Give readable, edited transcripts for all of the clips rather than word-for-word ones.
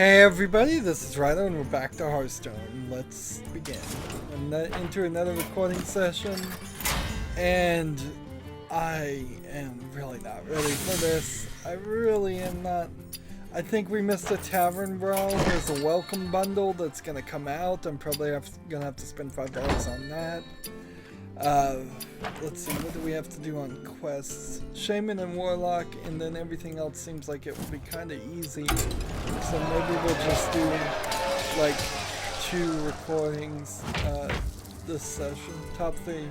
Hey everybody, this is Rydo and we're back to Hearthstone. Let's begin. I'm into another recording session and I am really not ready for this. I really am not. I think we missed a tavern brawl. There's a welcome bundle that's gonna come out. I'm probably gonna have to spend $5 on that. Let's see, what do we have to do on quests? Shaman and Warlock, and then everything else seems like it will be kind of easy. So maybe we'll just do like 2 recordings this session. Top 3.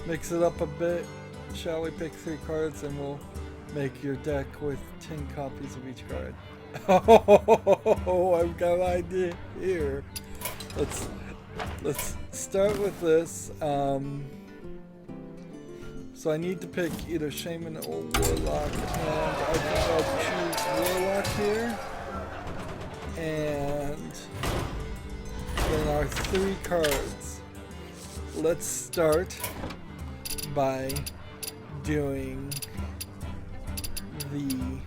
Mix it up a bit. Shall we pick 3 cards and we'll make your deck with 10 copies of each card. Oh, I've got an idea here. Let's start with this. So I need to pick either Shaman or Warlock, and I think I'll choose Warlock here. And then our 3 cards. Let's start by doing the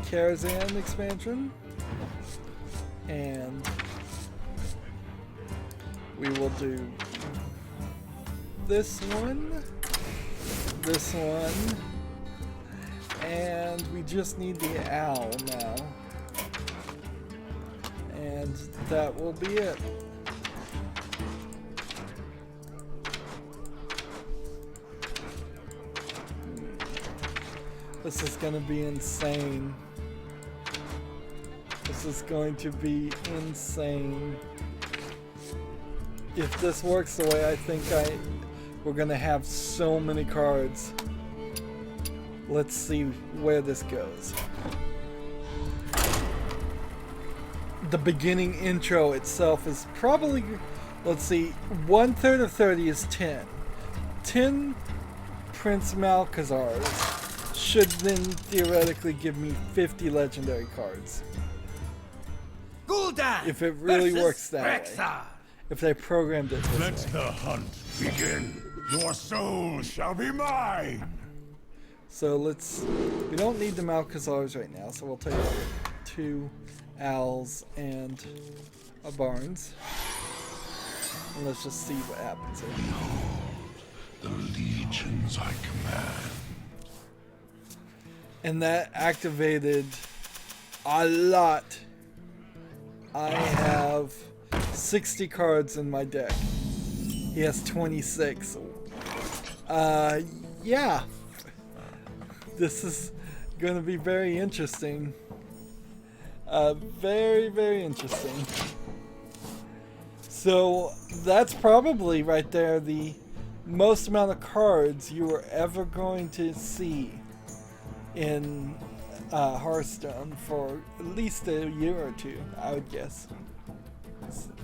Karazhan expansion, and we will do this one, and we just need the owl now, and that will be it. This is going to be insane. This is going to be insane. If this works the way I think we're going to have so many cards. Let's see where this goes. The beginning intro itself is probably, let's see, 1/3 of 30 is 10. 10 Prince Malkazars should then theoretically give me 50 legendary cards. Gul'dan if it really works that Rexxar. way. If they programmed it this Let way. the hunt begin. Your soul shall be mine. So we don't need the Malkazars right now, so we'll take 2 owls and a Barnes. And let's just see what happens here. The legions I command. And that activated a lot. I have 60 cards in my deck. He has 26. Yeah. This is gonna be very interesting. Very, very interesting. So that's probably right there the most amount of cards you are ever going to see in Hearthstone for at least a year or 2, I would guess,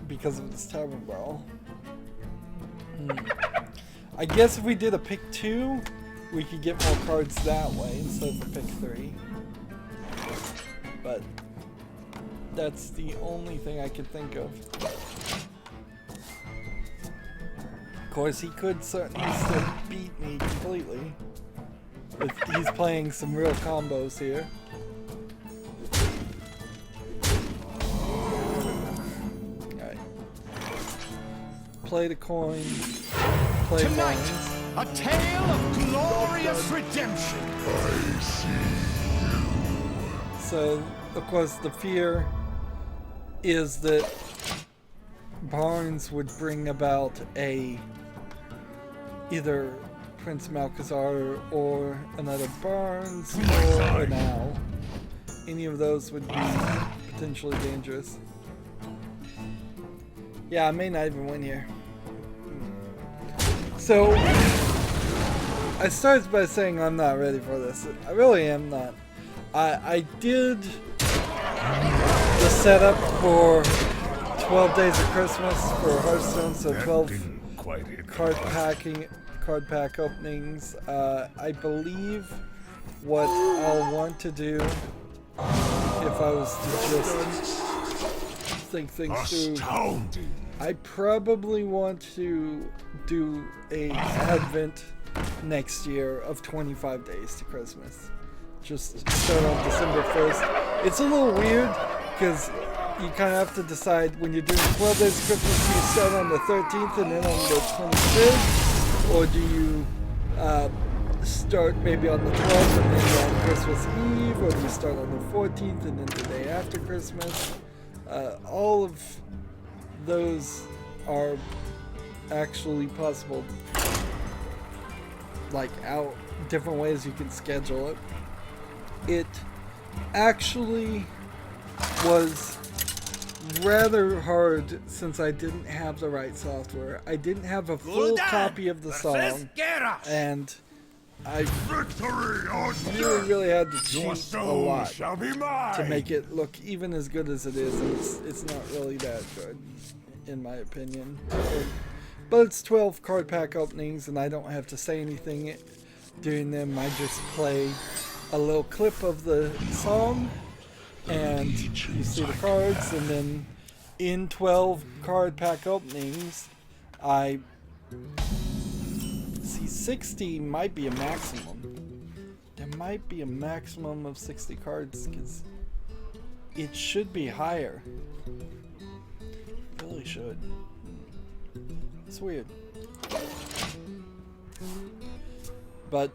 because of this tavern brawl. I guess if we did a pick 2, we could get more cards that way instead of a pick 3. But that's the only thing I could think of. Of course, he could certainly still beat me completely. He's playing some real combos here. Alright. Play the coin. Play Tonight, mines. a tale of glorious redemption. I see you. So, of course, the fear is that Barnes would bring about either Prince Malkazar or another Barnes or an owl. Any of those would be potentially dangerous. Yeah, I may not even win here. So, I started by saying I'm not ready for this. I really am not. I did the setup for 12 Days of Christmas for Hearthstone, so 12 card pack openings. I believe what I'll want to do, if I was to just think things through, I probably want to do a Advent next year of 25 days to Christmas. Just start on December 1st It's a little weird because you kind of have to decide when you're doing 12 days of Christmas, do you start on the 13th and then on the 25th? Or do you start maybe on the 12th and then on Christmas Eve? Or do you start on the 14th and then the day after Christmas? All of those are actually possible, like out different ways you can schedule it. It actually was rather hard since I didn't have the right software. I didn't have a full copy of the song, and I really had to cheat a lot to make it look even as good as it is, and it's not really that good in my opinion. But it's 12 card pack openings and I don't have to say anything during them. I just play a little clip of the song and you see the cards, and then in 12 card pack openings I see 60 might be a maximum. There might be a maximum of 60 cards because it should be higher. Really should. It's weird. But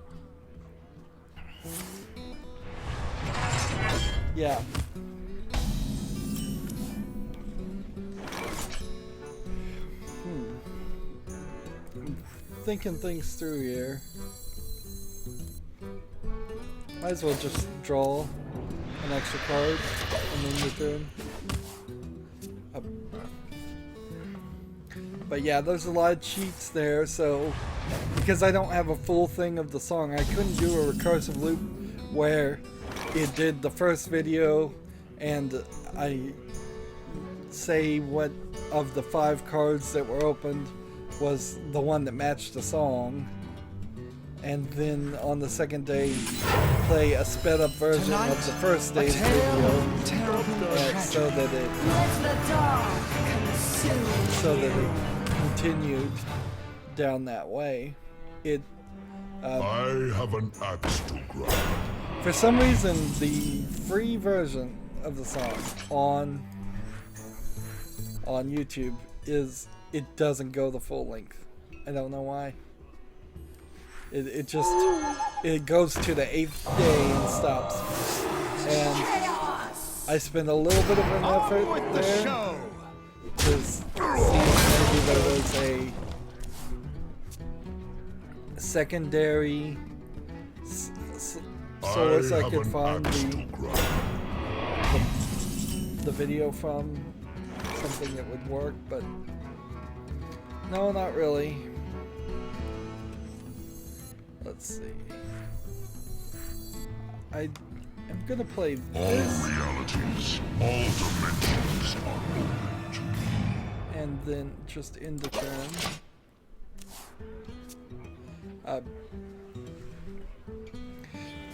yeah. I'm thinking things through here. Might as well just draw an extra card and then your turn. But yeah, there's a lot of cheats there, so because I don't have a full thing of the song, I couldn't do a recursive loop where it did the first video and I say what of the 5 cards that were opened was the one that matched the song, and then on the second day play a sped up version of the first day's video so that it continued down that way. I have an axe to grind. For some reason, the free version of the song on YouTube it doesn't go the full length. I don't know why. It goes to the 8th day and stops. And I spend a little bit of an effort there to see if maybe there was a secondary source I could find the video from, something that would work, but no, not really. Let's see. I'm gonna play this. All realities, all dimensions are open to me. And then just end the turn.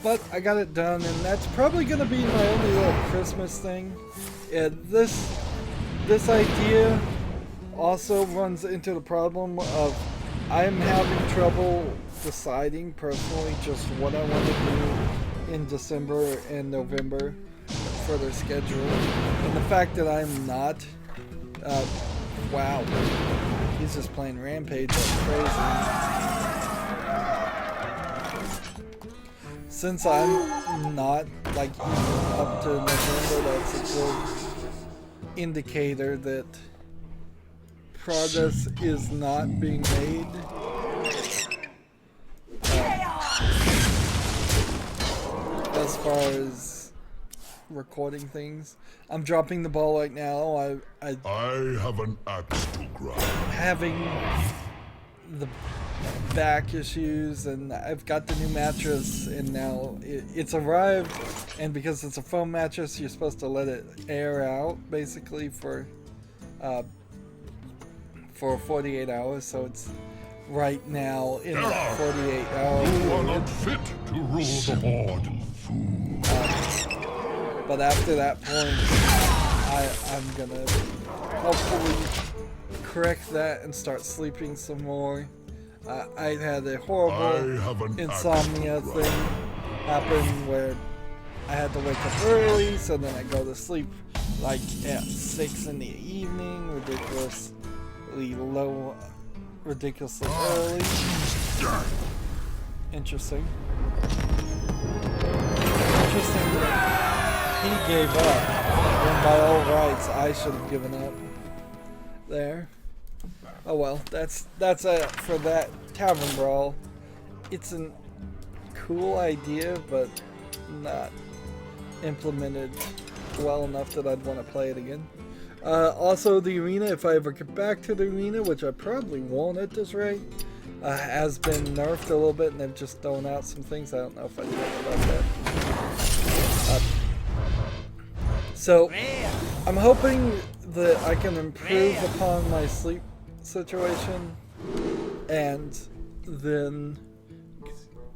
But I got it done, and that's probably gonna be my only little Christmas thing. And this idea also runs into the problem of I'm having trouble deciding personally just what I want to do in December and November for their schedule. And the fact that I'm not, wow, he's just playing Rampage like crazy. Since I'm not like up to November, that's a good indicator that progress is not being made. As far as recording things, I'm dropping the ball right now. I have an axe to grind. Having the back issues, and I've got the new mattress, and now it's arrived, and because it's a foam mattress, you're supposed to let it air out basically for 48 hours, so it's right now in that 48 hour You are period. not fit to rule the board. But after that point, I'm gonna hopefully correct that and start sleeping some more. I had a horrible insomnia thing happen where I had to wake up early, so then I go to sleep like at 6 in the evening, ridiculously low, ridiculously early. Interesting. Interesting that he gave up, when by all rights I should have given up. There. Oh well, that's it for that Tavern Brawl. It's a cool idea, but not implemented well enough that I'd want to play it again. Also, the arena, if I ever get back to the arena, which I probably won't at this rate, has been nerfed a little bit, and they've just thrown out some things. I don't know if I talked about that. So, I'm hoping that I can improve upon my sleep situation, and then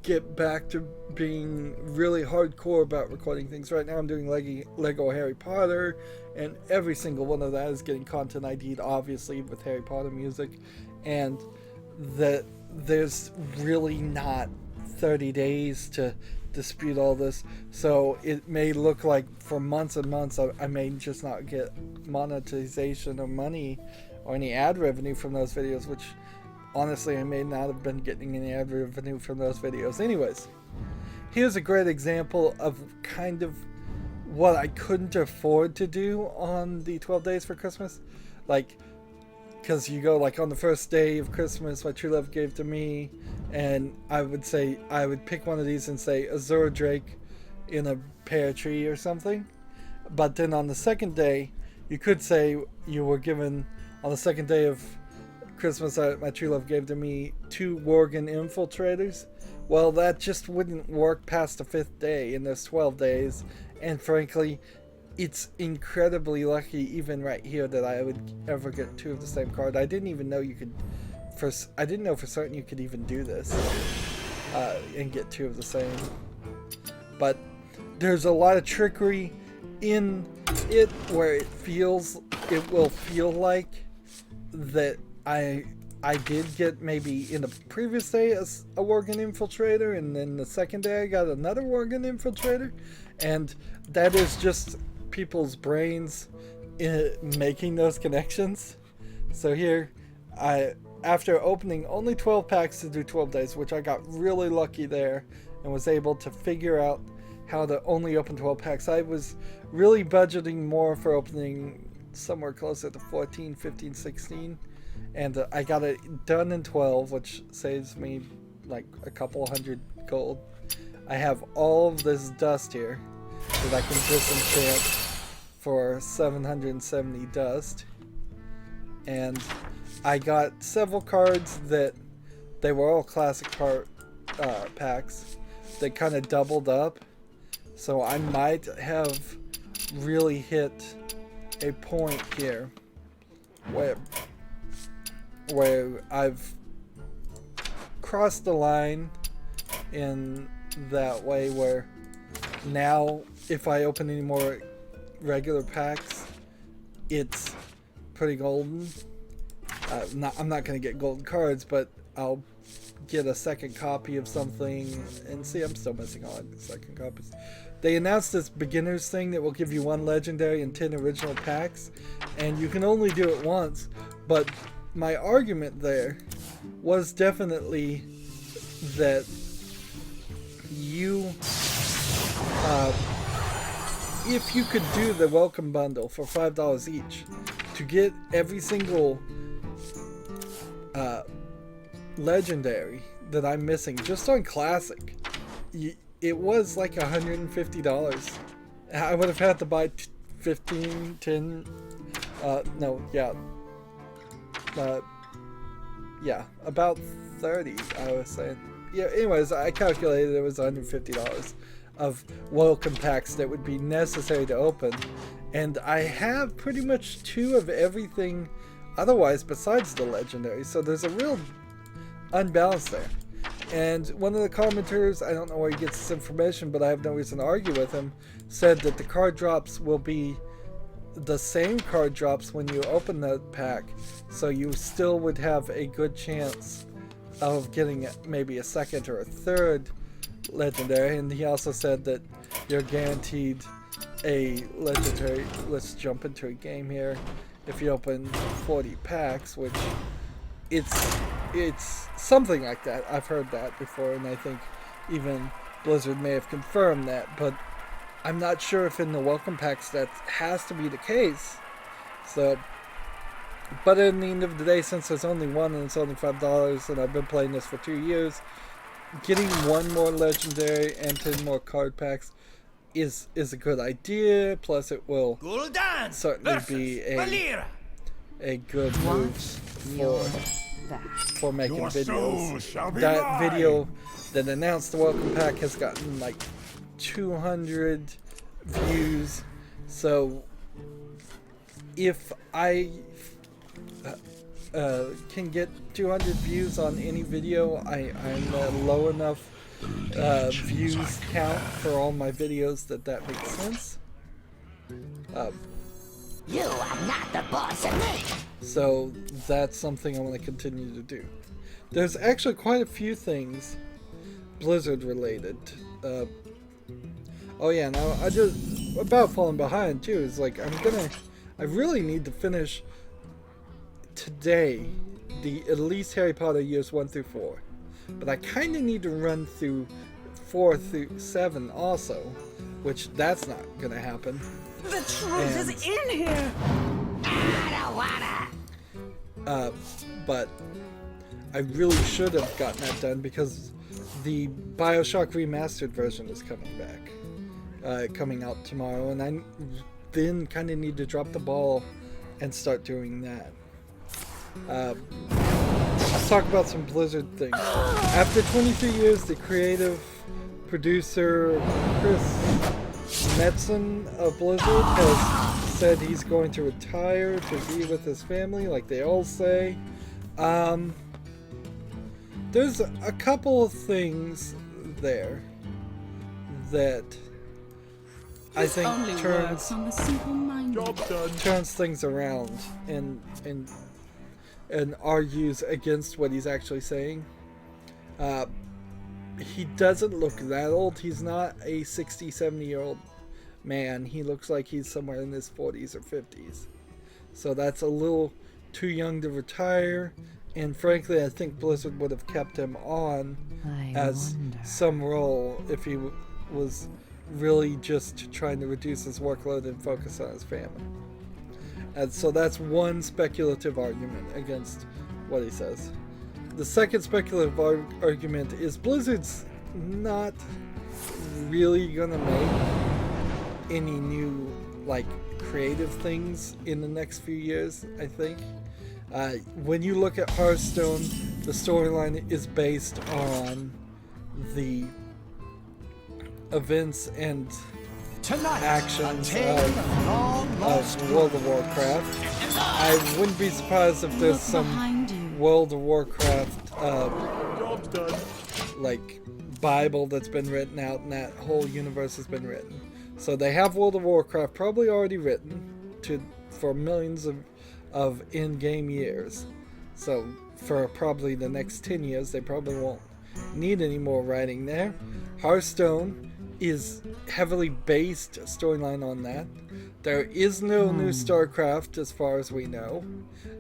get back to being really hardcore about recording things. Right now I'm doing Lego Harry Potter, and every single one of that is getting content ID'd, obviously, with Harry Potter music, and that there's really not 30 days to dispute all this, so it may look like for months and months I may just not get monetization or money or any ad revenue from those videos, which honestly I may not have been getting any ad revenue from those videos anyways. Here's a great example of kind of what I couldn't afford to do on the 12 days for Christmas. Like, because you go like on the first day of Christmas, my true love gave to me, and I would pick one of these and say Azure Drake in a pear tree or something. But then on the second day, you could say you were given, on the second day of Christmas, my true love gave to me 2 Worgen infiltrators. Well, that just wouldn't work past the 5th day, and there's 12 days, and frankly, it's incredibly lucky even right here that I would ever get 2 of the same card. I didn't even know you could, I didn't know for certain you could even do this, and get 2 of the same. But there's a lot of trickery in it where it will feel like that I did get maybe in the previous day a Worgen infiltrator, and then the second day I got another Worgen infiltrator, and that is just people's brains making those connections. So here, after opening only 12 packs to do 12 days, which I got really lucky there and was able to figure out how to only open 12 packs. I was really budgeting more for opening somewhere closer to 14, 15, 16. And I got it done in 12, which saves me like a couple hundred gold. I have all of this dust here that I can disenchant for 770 dust. And I got several cards that they were all classic packs that kind of doubled up. So I might have really hit a point here where I've crossed the line in that way, where now if I open any more regular packs, it's pretty golden. I'm not going to get golden cards, but I'll get a second copy of something. And see, I'm still missing on second copies. They announced this beginners thing that will give you 1 legendary and 10 original packs, and you can only do it once. But my argument there was definitely that if you could do the welcome bundle for $5 each to get every single legendary that I'm missing just on classic, it was like $150. I would have had to buy 15, 10, about 30, I was saying. Yeah, anyways, I calculated it was $150 of welcome packs that would be necessary to open. And I have pretty much 2 of everything otherwise besides the legendary. So there's a real unbalance there. And one of the commenters, I don't know where he gets this information, but I have no reason to argue with him, said that the card drops will be the same card drops when you open the pack, so you still would have a good chance of getting maybe a second or a third legendary, and he also said that you're guaranteed a legendary. Let's jump into a game here. If you open 40 packs, which it's something like that. I've heard that before, and I think even Blizzard may have confirmed that, but I'm not sure if in the welcome packs that has to be the case. So, but in the end of the day, since there's only one and it's only $5, and I've been playing this for 2 years, getting one more legendary and 10 more card packs is a good idea. Plus, it will certainly be a good move for making videos. That video that announced the welcome pack has gotten like 200 views. So if I can get 200 views on any video, I'm a low enough views count for all my videos that makes sense. You are not the boss of me. So that's something I want to continue to do. There's actually quite a few things Blizzard related. Oh yeah, now I just about falling behind too. Is like I really need to finish today the at least Harry Potter years 1 through 4, but I kind of need to run through 4 through 7 also, which that's not gonna happen. The truth is in here. I don't wanna. But I really should have gotten that done because the BioShock remastered version is coming back, coming out tomorrow, and I then kind of need to drop the ball and start doing that. Let's talk about some Blizzard things. After 23 years, the creative producer Chris Metzen of Blizzard has said he's going to retire to be with his family, like they all say. There's a couple of things there that I think turns things around and argues against what he's actually saying. He doesn't look that old. He's not a 60, 70-year-old man. He looks like he's somewhere in his 40s or 50s. So that's a little too young to retire. And frankly, I think Blizzard would have kept him on as some role if he was really just trying to reduce his workload and focus on his family. And so that's one speculative argument against what he says. The second speculative argument is Blizzard's not really gonna make any new creative things in the next few years, I think. When you look at Hearthstone, the storyline is based on the events and actions of World of Warcraft. I wouldn't be surprised if there's some World of Warcraft Bible that's been written out, and that whole universe has been written. So they have World of Warcraft probably already written for millions of in-game years. So for probably the next 10 years, they probably won't need any more writing there. Hearthstone is heavily based storyline on that. There is no new StarCraft as far as we know.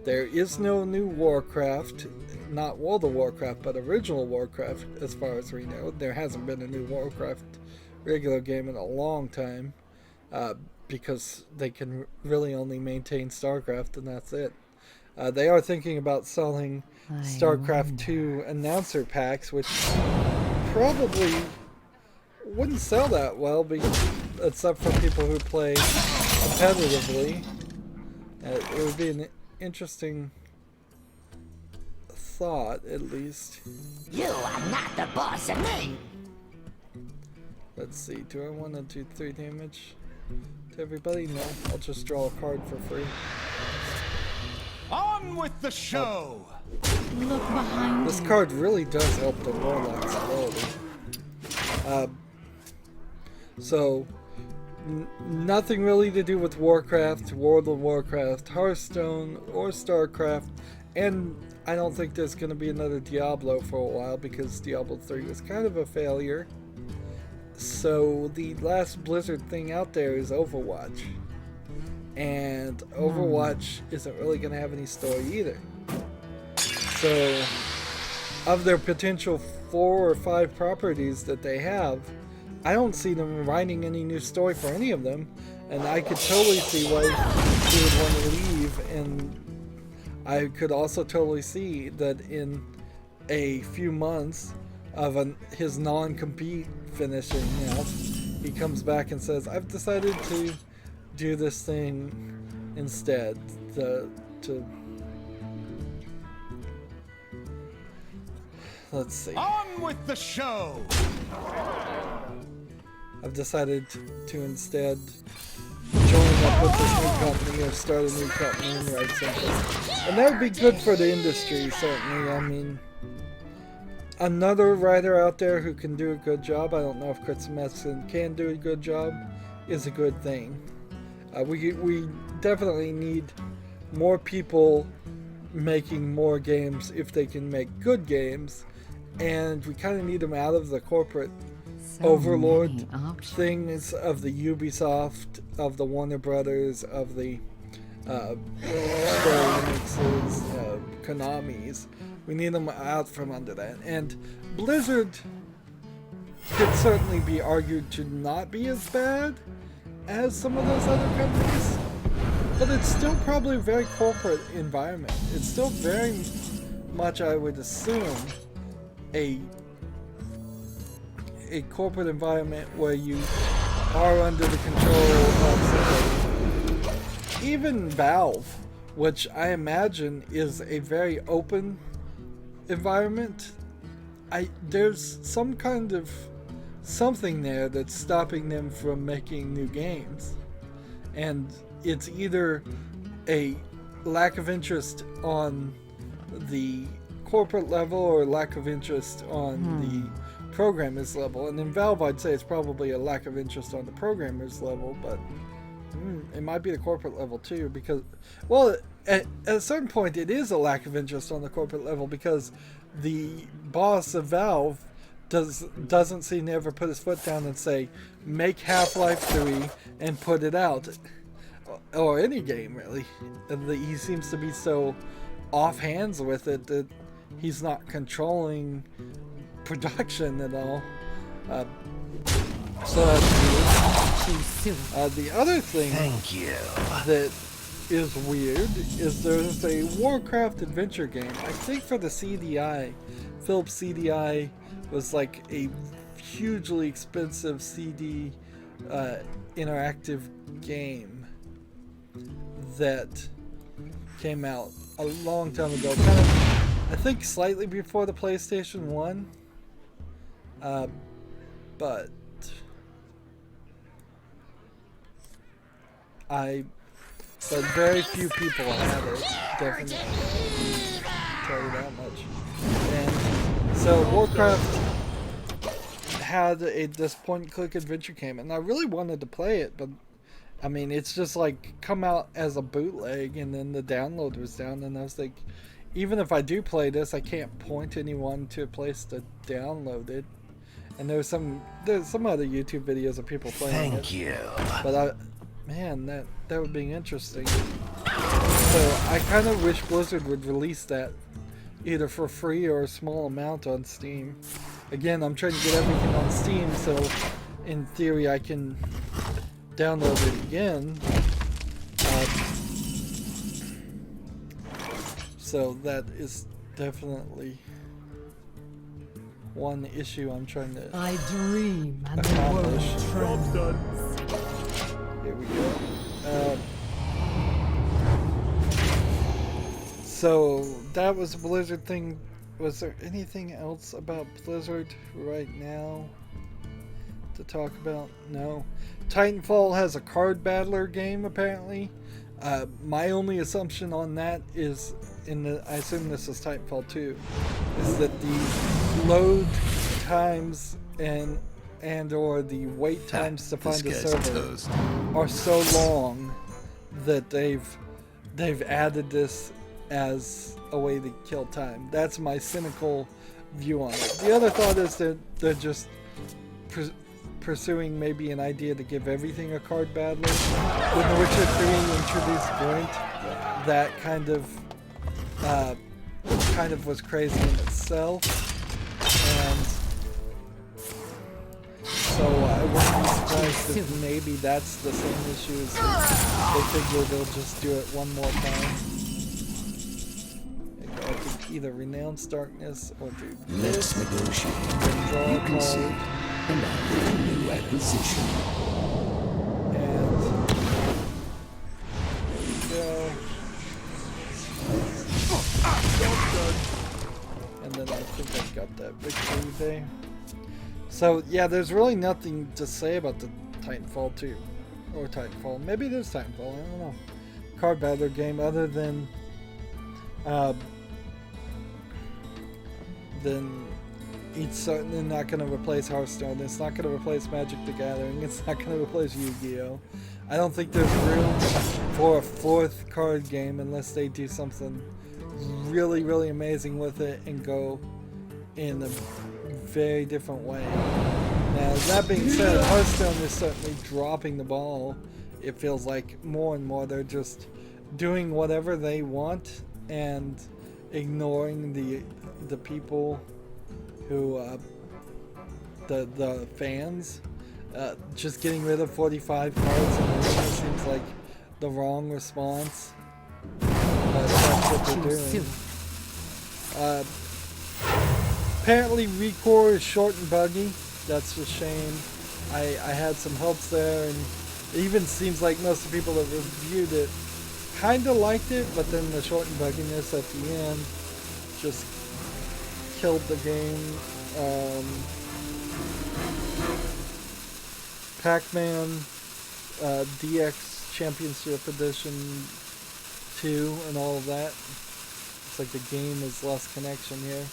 There is no new Warcraft, not World of Warcraft, but original Warcraft as far as we know. There hasn't been a new Warcraft regular game in a long time, because they can really only maintain StarCraft and that's it. They are thinking about selling StarCraft 2 announcer packs, which probably wouldn't sell that well, except for people who play competitively. It would be an interesting thought, at least. You are not the boss of me. Let's see, do I want to do 3 damage to everybody? No, I'll just draw a card for free. On with the show! Look behind This card really does help the Warlock's ability. So, nothing really to do with Warcraft, World of Warcraft, Hearthstone, or StarCraft, and I don't think there's going to be another Diablo for a while because Diablo 3 was kind of a failure. So the last Blizzard thing out there is Overwatch. And Overwatch isn't really going to have any story either. So, of their potential 4 or 5 properties that they have, I don't see them writing any new story for any of them. And I could totally see why he would want to leave. And I could also totally see that in a few months of his non-compete finishing out, he comes back and says, I've decided to do this thing instead. Let's see. On with the show! I've decided to instead join up with this new company or start a new company and write something. And that would be good for the industry, certainly. I mean, another writer out there who can do a good job, I don't know if customizable can do a good job, is a good thing. We definitely need more people making more games if they can make good games, and we kind of need them out of the corporate overlord things of the Ubisoft, of the Warner Brothers, of the Square Enixes, Konami's. We need them out from under that. And Blizzard could certainly be argued to not be as bad as some of those other companies, but it's still probably a very corporate environment. It's still very much, I would assume, a corporate environment where you are under the control of somebody. Even Valve, which I imagine is a very open environment, there's some kind of something there that's stopping them from making new games. And it's either a lack of interest on the corporate level or lack of interest on the programmers level. And in Valve, I'd say it's probably a lack of interest on the programmers level, but it might be the corporate level too, because, well, at a certain point it is a lack of interest on the corporate level, because the boss of Valve doesn't seem to ever put his foot down and say, make Half-Life 3 and put it out, or any game really. He seems to be so off hands with it that he's not controlling production at all. So the other thing that is weird is there's a Warcraft adventure game. I think for the CDI, Philips CDI was like a hugely expensive CD interactive game that came out a long time ago, kind of, I think slightly before the PlayStation 1, but very few people had it, definitely, I'll tell you that much. And so Warcraft had this point-and-click adventure game, and I really wanted to play it, but I mean, it's just like come out as a bootleg, and then the download was down, and I was like, even if I do play this, I can't point anyone to a place to download it. And there's some other YouTube videos of people playing it. Thank you. But man, that would be interesting. So I kind of wish Blizzard would release that either for free or a small amount on Steam. Again, I'm trying to get everything on Steam, so in theory I can download it again. So that is definitely one issue I'm trying to dream and accomplish. the world done. Here we go. So that was a Blizzard thing. Was there anything else about Blizzard right now to talk about? No. Titanfall has a card battler game apparently. My only assumption on that is, I assume this is Titanfall 2, is that the load times and or the wait times to find a server are so long that they've added this as a way to kill time. That's my cynical view on it. The other thought is that they're just pursuing maybe an idea to give everything a card battler. When The Witcher 3 introduced Gwent, that kind of was crazy in itself, and so I wouldn't be surprised if maybe that's the same issue as they figure they'll just do it one more time. I could either renounce darkness or do this. Let's negotiate. Draw a You concede, card. and I'll make a new acquisition. And go. And then I think I got that victory there. So yeah, there's really nothing to say about the Titanfall 2. Or Titanfall. Maybe there's Titanfall, I don't know. Card battler game other than it's certainly not going to replace Hearthstone. It's not going to replace Magic the Gathering. It's not going to replace Yu-Gi-Oh! I don't think there's room for a fourth card game unless they do something really, really amazing with it and go in a very different way. Now, that being said, Hearthstone is certainly dropping the ball. It feels like more and more they're just doing whatever they want and ignoring the people who the fans. Just getting rid of 45 cards in the arena seems like the wrong response, but that's what they're doing. Apparently Recore is short and buggy. That's a shame. I had some hopes there, and it even seems like most of the people that reviewed it kinda liked it, but then the short and bugginess at the end just killed the game. Pac-Man DX Championship Edition 2 and all of that. It's like the game is less connection here.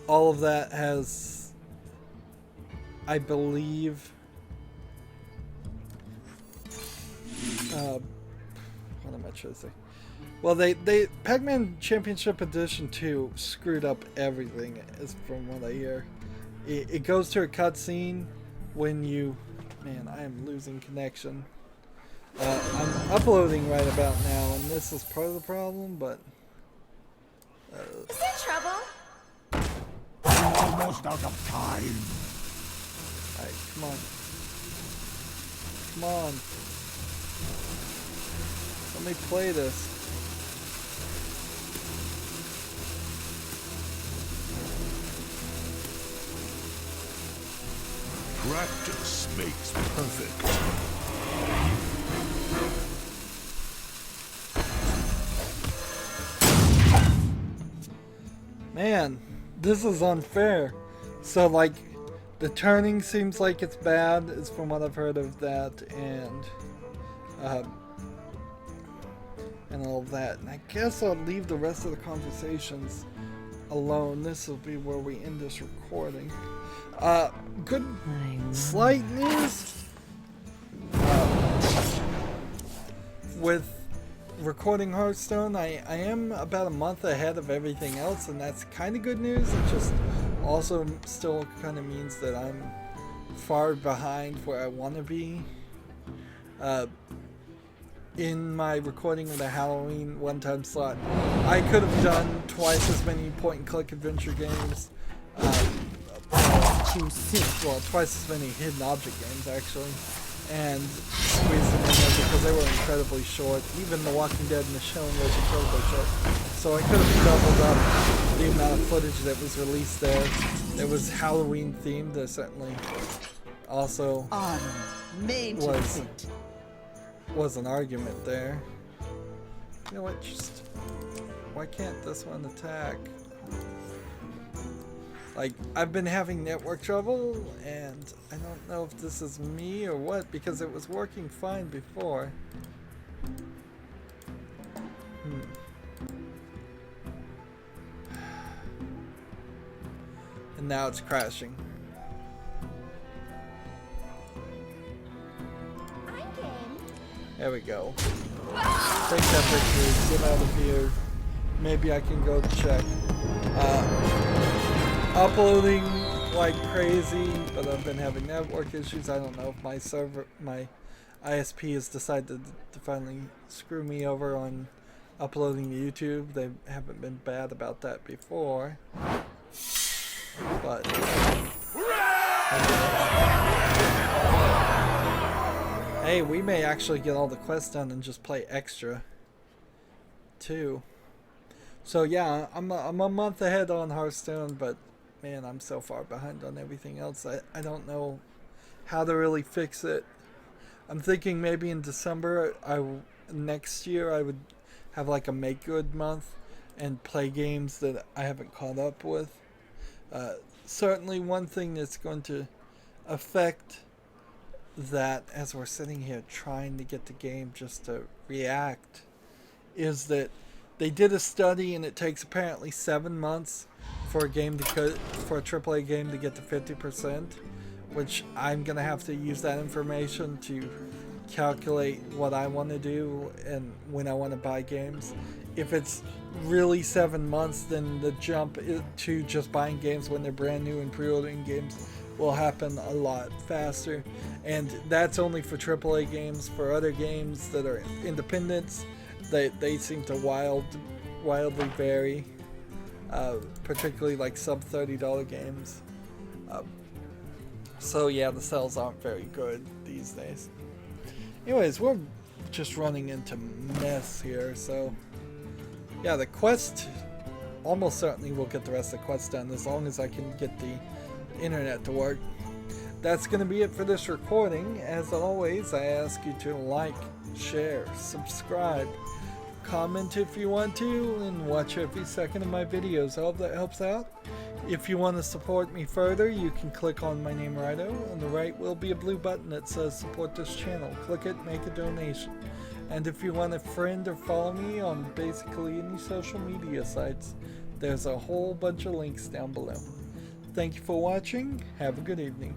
All of that has, I believe, what am I trying to say? Well, they Pac-Man Championship Edition 2 screwed up everything, is from what I hear. It goes to a cutscene when you... Man, I am losing connection. I'm uploading right about now, and this is part of the problem, but... Is there trouble? Almost out of time. Alright, come on. Come on. Let me play this. Practice makes perfect. Man, this is unfair. So, like, the seems like it's bad, is from what I've heard of that, and all of that. And I guess I'll leave the rest of the conversations alone. This will be where we end this recording. Good slight news. With recording Hearthstone, I am about a month ahead of everything else, and that's kind of good news. It just also still kind of means that I'm far behind where I want to be. In my recording of the Halloween one-time slot, I could have done twice as many point-and-click adventure games. Well, twice as many hidden object games, actually. And squeezed them in there because they were incredibly short. Even The Walking Dead Michonne was incredibly short. So I could have doubled up the amount of footage that was released there. It was Halloween themed, there certainly also was an argument there. You know what, just why can't this one attack? Like, I've been having network trouble, and I don't know if this is me or what, because it was working fine before. And now it's crashing. There we go. Take that victory, get out of here, maybe I can go check. Uploading like crazy, but I've been having network issues. I don't know if my server, my ISP has decided to finally screw me over on uploading to YouTube. They haven't been bad about that before. But hey, we may actually get all the quests done and just play extra too. So yeah, I'm a month ahead on Hearthstone, but man, I'm so far behind on everything else. I don't know how to really fix it. I'm thinking maybe in December next year I would have like a make good month and play games that I haven't caught up with. Certainly one thing that's going to affect that as we're sitting here trying to get the game just to react is that they did a study and it takes apparently 7 months for a game for a AAA game to get to 50%, which I'm gonna have to use that information to calculate what I want to do and when I want to buy games. If it's really 7 months, then the jump to just buying games when they're brand new and pre-ordering games will happen a lot faster, and that's only for AAA games. For other games that are independents, they seem to wildly vary, particularly like sub $30 games. So yeah, the sales aren't very good these days. Anyways, we're just running into mess here, so yeah, the quest, almost certainly we'll get the rest of the quest done as long as I can get the internet to work. That's going to be it for this recording. As always, I ask you to like, share, subscribe, comment if you want to, and watch every second of my videos. I hope that helps out. If you want to support me further, you can click on my name, Rydo. On the right will be a blue button that says support this channel. Click it, make a donation. And if you want to friend or follow me on basically any social media sites, there's a whole bunch of links down below. Thank you for watching. Have a good evening.